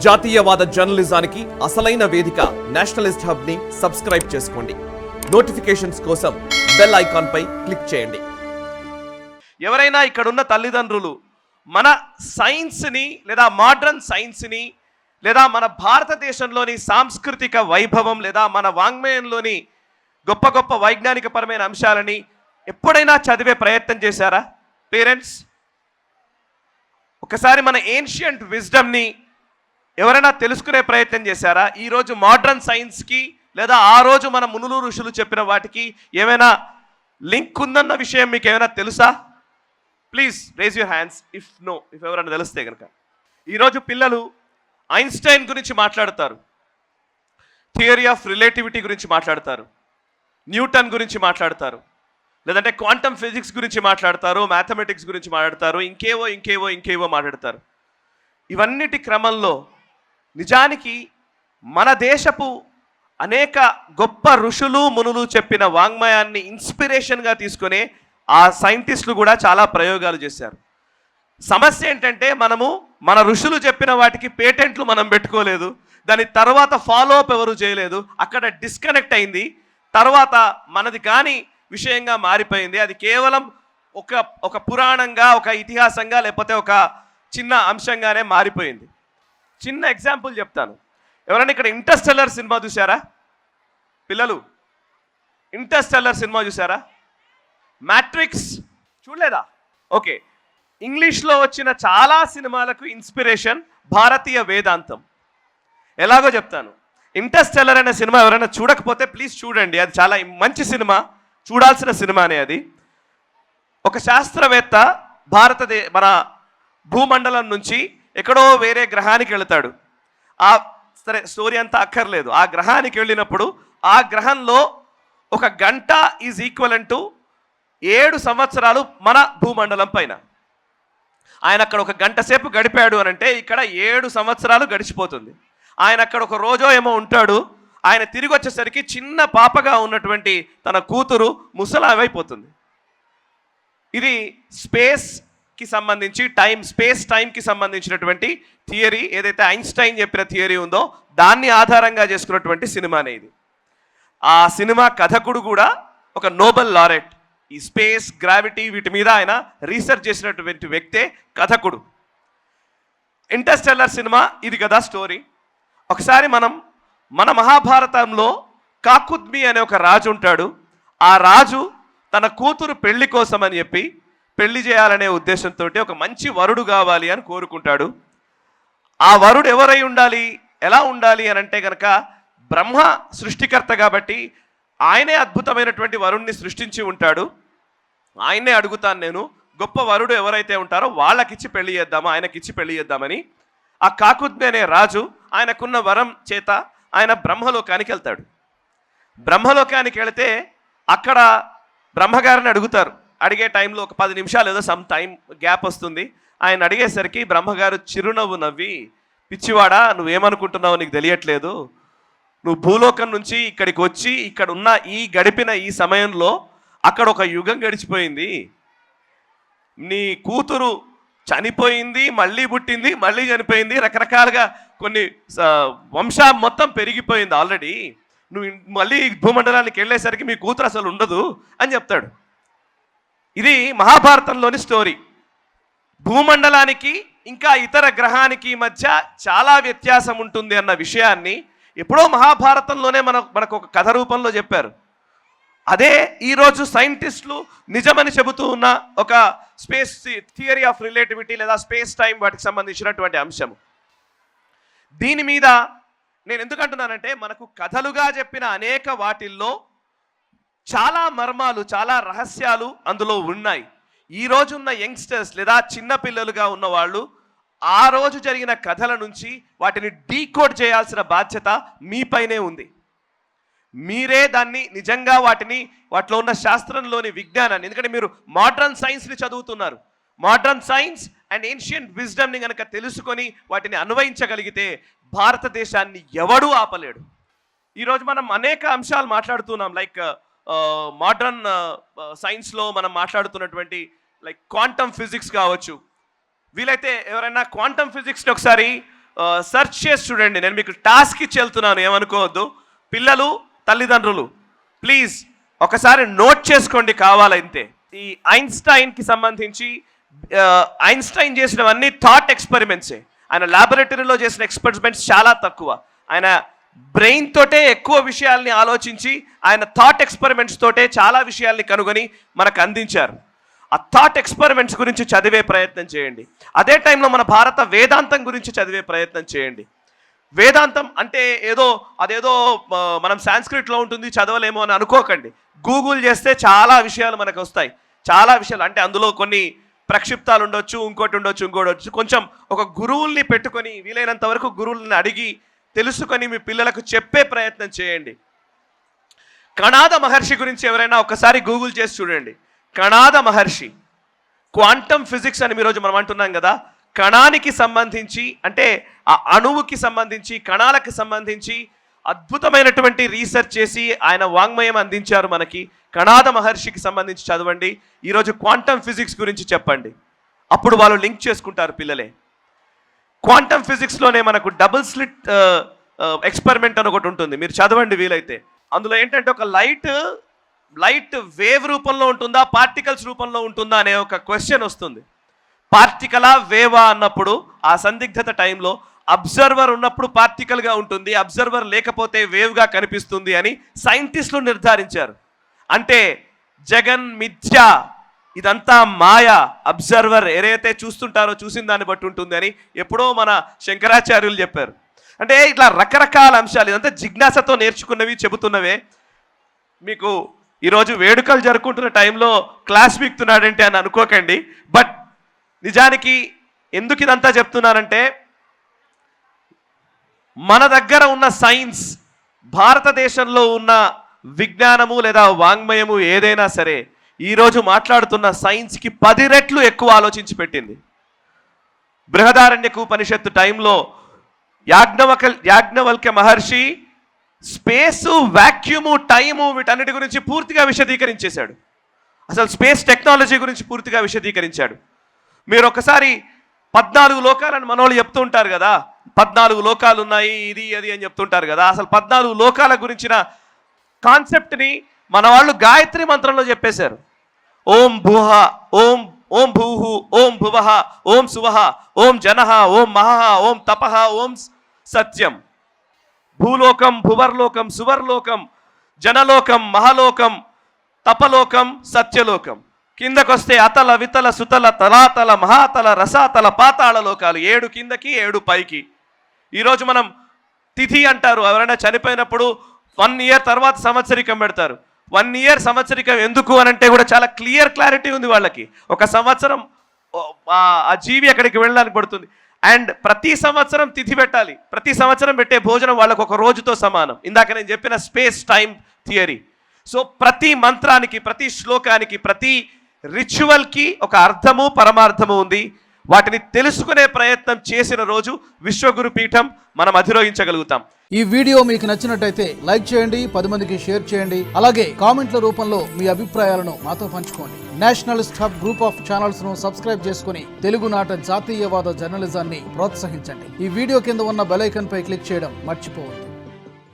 జాతీయవాద జర్నలిజానికి అసలైన వేదిక నేషనలిస్ట్ హబ్ ని సబ్స్క్రైబ్ చేసుకోండి. నోటిఫికేషన్స్ కోసం బెల్ ఐకాన్ పై క్లిక్ చేయండి. ఎవరైనా ఇక్కడ ఉన్న తల్లిదండ్రులు మన సైన్స్ని లేదా మోడర్న్ సైన్స్ని లేదా మన భారతదేశంలోని సాంస్కృతిక వైభవం లేదా మన వాంగ్మయంలోని గొప్ప గొప్ప వైజ్ఞానికపరమైన అంశాలని ఎప్పుడైనా చదివే ప్రయత్నం చేశారా? పేరెంట్స్, ఒకసారి మన ఏన్షియంట్ విజ్డమ్ని ఎవరైనా తెలుసుకునే ప్రయత్నం చేశారా? ఈరోజు మోడర్న్ సైన్స్కి లేదా ఆ రోజు మన మునులు ఋషులు చెప్పిన వాటికి ఏమైనా లింక్ ఉందన్న విషయం మీకు ఏమైనా తెలుసా? Please raise your hands if ఎవరైనా తెలిస్తే కనుక. ఈరోజు పిల్లలు ఐన్స్టైన్ గురించి మాట్లాడతారు, థియరీ ఆఫ్ రిలేటివిటీ గురించి మాట్లాడతారు, న్యూటన్ గురించి మాట్లాడతారు, లేదంటే క్వాంటమ్ ఫిజిక్స్ గురించి మాట్లాడతారు, మ్యాథమెటిక్స్ గురించి మాట్లాడతారు, ఇంకేవో మాట్లాడతారు. ఇవన్నిటి క్రమంలో నిజానికి మన దేశపు అనేక గొప్ప ఋషులు మునులు చెప్పిన వాంగ్మయాన్ని ఇన్స్పిరేషన్గా తీసుకొని ఆ సైంటిస్టులు కూడా చాలా ప్రయోగాలు చేశారు. సమస్య ఏంటంటే మనము మన ఋషులు చెప్పిన వాటికి పేటెంట్లు మనం పెట్టుకోలేదు, దాని తర్వాత ఫాలో అప్ ఎవరు చేయలేదు, అక్కడ డిస్కనెక్ట్ అయింది. తర్వాత మనది కాని విషయంగా మారిపోయింది. అది కేవలం ఒక పురాణంగా, ఒక ఇతిహాసంగా, లేకపోతే ఒక చిన్న అంశంగానే మారిపోయింది. చిన్న ఎగ్జాంపుల్ చెప్తాను. ఎవరైనా ఇక్కడ ఇంటర్స్టెల్లర్ సినిమా చూసారా? పిల్లలు, ఇంటర్స్టెల్లర్ సినిమా చూసారా? మ్యాట్రిక్స్ చూడలేదా? ఓకే, ఇంగ్లీష్లో వచ్చిన చాలా సినిమాలకు ఇన్స్పిరేషన్ భారతీయ వేదాంతం. ఎలాగో చెప్తాను. ఇంటర్స్టెల్లర్ అనే సినిమా ఎవరైనా చూడకపోతే ప్లీజ్ చూడండి, అది చాలా మంచి సినిమా, చూడాల్సిన సినిమానే అది. ఒక శాస్త్రవేత్త మన భూమండలం నుంచి ఎక్కడో వేరే గ్రహానికి వెళతాడు. సరే, స్టోరీ అంతా అక్కర్లేదు. ఆ గ్రహానికి వెళ్ళినప్పుడు ఆ గ్రహంలో ఒక గంట ఈజ్ ఈక్వలెంట్ టు 7 సంవత్సరాలు మన భూమండలం పైన. ఆయన అక్కడ ఒక గంట సేపు గడిపాడు అని అంటే ఇక్కడ 7 సంవత్సరాలు గడిచిపోతుంది. ఆయన అక్కడ ఒక రోజో ఏమో ఉంటాడు. ఆయన తిరిగి వచ్చేసరికి చిన్న పాపగా ఉన్నటువంటి తన కూతురు ముసలావైపోతుంది. ఇది స్పేస్కి సంబంధించి స్పేస్ టైంకి సంబంధించినటువంటి థియరీ, ఏదైతే ఐన్స్టైన్ చెప్పిన థియరీ ఉందో దాన్ని ఆధారంగా చేసుకున్నటువంటి సినిమానే ఇది. ఆ సినిమా కథకుడు కూడా ఒక నోబెల్ లారెట్. ఈ స్పేస్, గ్రావిటీ వీటి మీద ఆయన రీసెర్చ్ చేసినటువంటి వ్యక్తే కథకుడు. ఇంటర్స్టెల్లర్ సినిమా ఇది కదా స్టోరీ. ఒకసారి మన మహాభారతంలో కాకుద్మి అనే ఒక రాజు ఉంటాడు. ఆ రాజు తన కూతురు పెళ్లి కోసం అని చెప్పి పెళ్లి చేయాలనే ఉద్దేశంతో ఒక మంచి వరుడు కావాలి అని కోరుకుంటాడు. ఆ వరుడు ఎవరై ఉండాలి, ఎలా ఉండాలి అని అంటే కనుక బ్రహ్మ సృష్టికర్త కాబట్టి ఆయనే అద్భుతమైనటువంటి వరుణ్ణి సృష్టించి ఉంటాడు. ఆయన్నే అడుగుతాను నేను, గొప్ప వరుడు ఎవరైతే ఉంటారో వాళ్ళకిచ్చి పెళ్లి చేద్దాము, ఆయనకిచ్చి పెళ్లి చేద్దామని. ఆ కాకుద్మి అనే రాజు ఆయనకున్న వరం చేత ఆయన బ్రహ్మలోకానికి వెళ్తాడు. బ్రహ్మలోకానికి వెళితే అక్కడ బ్రహ్మగారిని అడుగుతారు. అడిగే టైంలో ఒక 10 నిమిషాలు ఏదో సమ్ టైం గ్యాప్ వస్తుంది. ఆయన అడిగేసరికి బ్రహ్మగారు చిరునవ్వు నవ్వి, పిచ్చివాడా, నువ్వేమనుకుంటున్నావు, నీకు తెలియట్లేదు. నువ్వు భూలోకం నుంచి ఇక్కడికి వచ్చి ఇక్కడ ఉన్న గడిపిన ఈ సమయంలో అక్కడ ఒక యుగం గడిచిపోయింది. నీ కూతురు చనిపోయింది, మళ్ళీ పుట్టింది, మళ్ళీ చనిపోయింది, రకరకాలుగా కొన్ని వంశం మొత్తం పెరిగిపోయింది ఆల్రెడీ. నువ్వు మళ్ళీ భూమండలానికి వెళ్ళేసరికి మీ కూతురు అసలు ఉండదు అని చెప్తాడు. ఇది మహాభారతంలోని స్టోరీ. భూమండలానికి ఇంకా ఇతర గ్రహానికి మధ్య చాలా వ్యత్యాసం ఉంటుంది అన్న విషయాన్ని ఎప్పుడో మహాభారతంలోనే మనకు ఒక కథ రూపంలో చెప్పారు. అదే ఈరోజు సైంటిస్టులు నిజమని చెబుతూ ఉన్న ఒక స్పేస్ థియరీ ఆఫ్ రిలేటివిటీ లేదా స్పేస్ టైం వాటికి సంబంధించినటువంటి అంశం. దీని మీద నేను ఎందుకంటున్నానంటే మనకు కథలుగా చెప్పిన అనేక వాటిల్లో చాలా మర్మాలు, చాలా రహస్యాలు అందులో ఉన్నాయి. ఈ రోజున్న యంగ్స్టర్స్ లేదా చిన్న పిల్లలుగా ఉన్న వాళ్ళు ఆ రోజు జరిగిన కథల నుంచి వాటిని డీకోడ్ చేయాల్సిన బాధ్యత మీపైనే ఉంది. మీరే దాన్ని నిజంగా వాటిలో ఉన్న శాస్త్రంలోని విజ్ఞానాన్ని, ఎందుకంటే మీరు మోడర్న్ సైన్స్ని చదువుతున్నారు, మోడర్న్ సైన్స్ అండ్ ఏన్షియంట్ విజ్డమ్ని కనుక తెలుసుకొని వాటిని అన్వయించగలిగితే భారతదేశాన్ని ఎవడూ ఆపలేడు. ఈరోజు మనం అనేక అంశాలు మాట్లాడుతున్నాం. లైక్ మోడర్న్ సైన్స్లో మనం మాట్లాడుతున్నటువంటి లైక్ క్వాంటమ్ ఫిజిక్స్ కావచ్చు. వీలైతే ఎవరైనా క్వాంటమ్ ఫిజిక్స్ని ఒకసారి సెర్చ్ చేసి చూడండి. నేను మీకు టాస్క్ ఇచ్చి వెళ్తున్నాను, ఏమనుకోవద్దు. పిల్లలు, తల్లిదండ్రులు ప్లీజ్ ఒకసారి నోట్ చేసుకోండి కావాలంతే. ఈ ఐన్స్టైన్కి సంబంధించి ఐన్స్టైన్ చేసినవన్నీ థాట్ ఎక్స్పెరిమెంట్సే. ఆయన ల్యాబొరేటరీలో చేసిన ఎక్స్పెరిమెంట్స్ చాలా తక్కువ. ఆయన బ్రెయిన్ తోటే ఎక్కువ విషయాల్ని ఆలోచించి ఆయన థాట్ ఎక్స్పెరిమెంట్స్ తోటే చాలా విషయాల్ని కనుగొని మనకు అందించారు. ఆ థాట్ ఎక్స్పెరిమెంట్స్ గురించి చదివే ప్రయత్నం చేయండి. అదే టైంలో మన భారత వేదాంతం గురించి చదివే ప్రయత్నం చేయండి. వేదాంతం అంటే అదేదో మనం సాంస్క్రిట్లో ఉంటుంది చదవలేమో అని అనుకోకండి. గూగుల్ చేస్తే చాలా విషయాలు మనకు వస్తాయి. చాలా విషయాలు అంటే అందులో కొన్ని ప్రక్షిప్తాలు ఉండొచ్చు, ఇంకోటి ఉండొచ్చు. కొంచెం ఒక గురువుల్ని పెట్టుకొని వీలైనంత వరకు గురువుల్ని అడిగి తెలుసుకొని మీ పిల్లలకు చెప్పే ప్రయత్నం చేయండి. కణాద మహర్షి గురించి ఎవరైనా ఒకసారి గూగుల్ చేసి చూడండి. కణాద మహర్షి క్వాంటమ్ ఫిజిక్స్ అని ఈరోజు మనం అంటున్నాం కదా, కణానికి సంబంధించి అంటే ఆ అణువుకి సంబంధించి కణాలకు సంబంధించి అద్భుతమైనటువంటి రీసెర్చ్ చేసి ఆయన వాంగ్మయం అందించారు మనకి. కణాద మహర్షికి సంబంధించి చదవండి. ఈరోజు క్వాంటమ్ ఫిజిక్స్ గురించి చెప్పండి. అప్పుడు వాళ్ళు లింక్ చేసుకుంటారు పిల్లలే. క్వాంటమ్ ఫిజిక్స్లోనే మనకు డబుల్ స్లిట్ ఎక్స్పెరిమెంట్ అని ఒకటి ఉంటుంది, మీరు చదవండి వీలైతే. అందులో ఏంటంటే ఒక లైట్ వేవ్ రూపంలో ఉంటుందా పార్టికల్స్ రూపంలో ఉంటుందా అనే ఒక క్వశ్చన్ వస్తుంది. పార్టికలా వేవా అన్నప్పుడు ఆ సందిగ్ధత టైంలో అబ్జర్వర్ ఉన్నప్పుడు పార్టికల్గా ఉంటుంది, అబ్జర్వర్ లేకపోతే వేవ్గా కనిపిస్తుంది అని సైంటిస్టులు నిర్ధారించారు. అంటే జగన్ మిథ్య, ఇదంతా మాయ, అబ్జర్వర్ ఏదైతే చూస్తుంటారో చూసిన దాన్ని బట్టి ఉంటుంది అని ఎప్పుడో మన శంకరాచార్యులు చెప్పారు. అంటే ఇట్లా రకరకాల అంశాలు, ఇదంతా జిజ్ఞాసతో నేర్చుకున్నవి చెబుతున్నవే. మీకు ఈరోజు వేడుకలు జరుపుకుంటున్న టైంలో క్లాస్ వీక్తున్నాడంటే అని అనుకోకండి. బట్ నిజానికి ఎందుకు ఇదంతా చెప్తున్నానంటే మన దగ్గర ఉన్న సైన్స్, భారతదేశంలో ఉన్న విజ్ఞానము లేదా వాంగ్మయము ఏదైనా సరే ఈరోజు మాట్లాడుతున్న సైన్స్కి 10 రెట్లు ఎక్కువ ఆలోచించి పెట్టింది. బృహదారణ్యక ఉపనిషత్తు టైంలో యాజ్ఞవల్క్య మహర్షి స్పేసు, వాక్యూము, టైము వీటన్నిటి గురించి పూర్తిగా విశదీకరించేశాడు. అసలు స్పేస్ టెక్నాలజీ గురించి పూర్తిగా విశదీకరించాడు. మీరు ఒకసారి 14 లోకాలను మనోళ్ళు చెప్తూ ఉంటారు కదా, 14 లోకాలు ఉన్నాయి, ఇది అది అని చెప్తుంటారు కదా. అసలు 14 లోకాల గురించిన కాన్సెప్ట్ని మన వాళ్ళు గాయత్రి మంత్రంలో చెప్పేశారు. ఓం భూహ, ఓం భూహు, ఓం భువః, ఓం సువః, ఓం జనః, ఓం మహః, ఓం తపః, ఓం సత్యం. భూలోకం, భువర్లోకం, సువర్లోకం, జనలోకం, మహలోకం, తపలోకం, సత్యలోకం. కిందకొస్తే అతల, వితల, సుతల, తలాతల, మహాతల, రసాతల, పాతాళ లోకాలు. 7 కిందకి 7 పైకి. ఈరోజు మనం తిథి అంటారు. ఎవరైనా చనిపోయినప్పుడు 1 ఇయర్ తర్వాత సంవత్సరికం పెడతారు. 1 ఇయర్ సంవత్సరికం ఎందుకు అని అంటే కూడా చాలా క్లారిటీ ఉంది వాళ్ళకి. ఒక సంవత్సరం ఆ జీవి అక్కడికి వెళ్ళడానికి పడుతుంది. అండ్ ప్రతి సంవత్సరం తిథి పెట్టాలి. ప్రతి సంవత్సరం పెట్టే భోజనం వాళ్ళకు ఒక రోజుతో సమానం. ఇందాక నేను చెప్పిన స్పేస్ టైం థియరీ. సో ప్రతి మంత్రానికి, ప్రతి శ్లోకానికి, ప్రతి రిచువల్కి ఒక అర్థము, పరమార్థము ఉంది. వాటిని తెలుసుకునే ప్రయత్నం చేసిన రోజు విశ్వగురు పీఠం మనం అధిరోహించగలుగుతాం. ఈ వీడియో మీకు నచ్చినట్టయితే లైక్ చేయండి, 10 మందికి షేర్ చేయండి. అలాగే కామెంట్ల రూపంలో మీ అభిప్రాయాలను మాతో పంచుకోండి. Nationalist hub group of channels ను సబ్స్క్రైబ్ చేసుకుని తెలుగునాట జాతీయవాద జర్నలిజాన్ని ప్రోత్సహించండి. ఈ వీడియో కింద ఉన్న బెల్ ఐకాన్ పై క్లిక్ చేయడం మర్చిపోవద్దు.